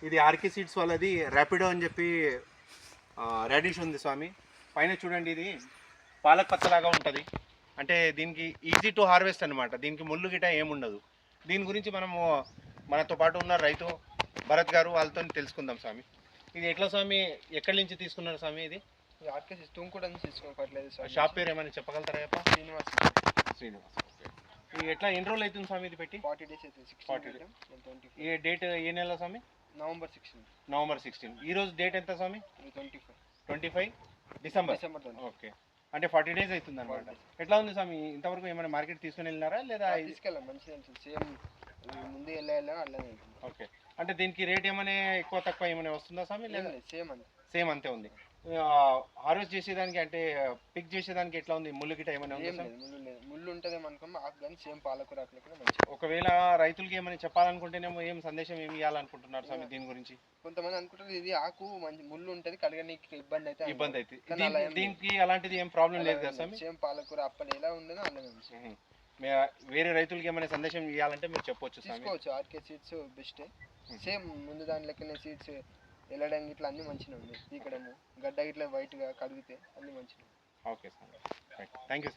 ఇది RK seeds వాళ్ళది ర్యాపిడో అని చెప్పి రాడిష్ ఉంది స్వామి. పైన చూడండి, ఇది పాలక్ పచ్చలాగా ఉంటుంది. అంటే దీనికి ఈజీ టు హార్వెస్ట్ అనమాట. దీనికి ముళ్ళు గిట ఏముండదు. దీని గురించి మనము మనతో పాటు ఉన్న రైతు భరత్ గారు వాళ్ళతో తెలుసుకుందాం స్వామి. ఇది ఎట్లా స్వామి, ఎక్కడి నుంచి తీసుకున్నారు స్వామి? ఇది ఆర్కే తుమ్కూడ నుంచి తీసుకోవట్లేదు. షాప్ పేరు ఏమైనా చెప్పగలుగుతారా? శ్రీనివాస్. ఓకే. ఇది ఎట్లా ఎన్ని రోజులు అవుతుంది స్వామి ఇది పెట్టి? 40 days అవుతుంది. 40 days. ఏ డేట్, ఏ నెల స్వామి? నవంబర్ 16. నవంబర్ 16. ఈ రోజు డేట్ ఎంత స్వామి? 25 డిసెంబర్. ఓకే, అంటే 40 days అవుతుంది అనమాట. ఎట్లా ఉంది స్వామి? ఇంతవరకు ఏమైనా మార్కెట్ తీసుకుని వెళ్ళినారా లేదా? తీసుకెళ్ళాం, మంచిగా సేమ్ ముందు వెళ్ళాలి అలానే. ఓకే, అంటే దీనికి రేట్ ఏమైనా ఎక్కువ తక్కువ ఏమైనా వస్తుందా స్వామి? లేదా సేమ్ అంతే ఉంది. హార్వెస్ట్ చేసేదానికి అంటే పిక్ చేసేదానికి ఎట్లా ఉంది? ముళ్ళు గిట్ట ఏమైనా ఉందా? ముళ్ళు ఉంటుంది అనుకోమా, ఆకు కానీ సేమ్ పాలకూర ఆకులకి మంచిగా. ఒకవేళ రైతులకి ఏమైనా చెప్పాలనుకుంటేనేమో ఏం సందేశం ఏమి ఇవ్వాలనుకుంటున్నారు స్వామి దీని గురించి? కొంతమంది అనుకుంటారు ఇది ఆకు మంచి ముళ్ళు ఉంటుంది, కడగడానికి ఇబ్బంది అయితే. దీనికి అలాంటిది ఏం ప్రాబ్లం లేదు కదా స్వామి? సేమ్ పాలకూర అప్పలు ఎలా ఉండదో అలానే. వేరే రైతులకి ఏమైనా సందేశం ఇవ్వాలంటే మీరు చెప్పొచ్చు. తీసుకోవచ్చు, ఆర్కే సీడ్స్ బెస్ట్. సేమ్ ముందు దాని లెక్కనే సీడ్స్ వెళ్ళడానికి ఇట్లా అన్ని మంచిగా ఉంది. పీకడము గడ్డ ఇట్లా వైట్గా కడిగితే అన్ని మంచిగా. Okay sir, thank you sir.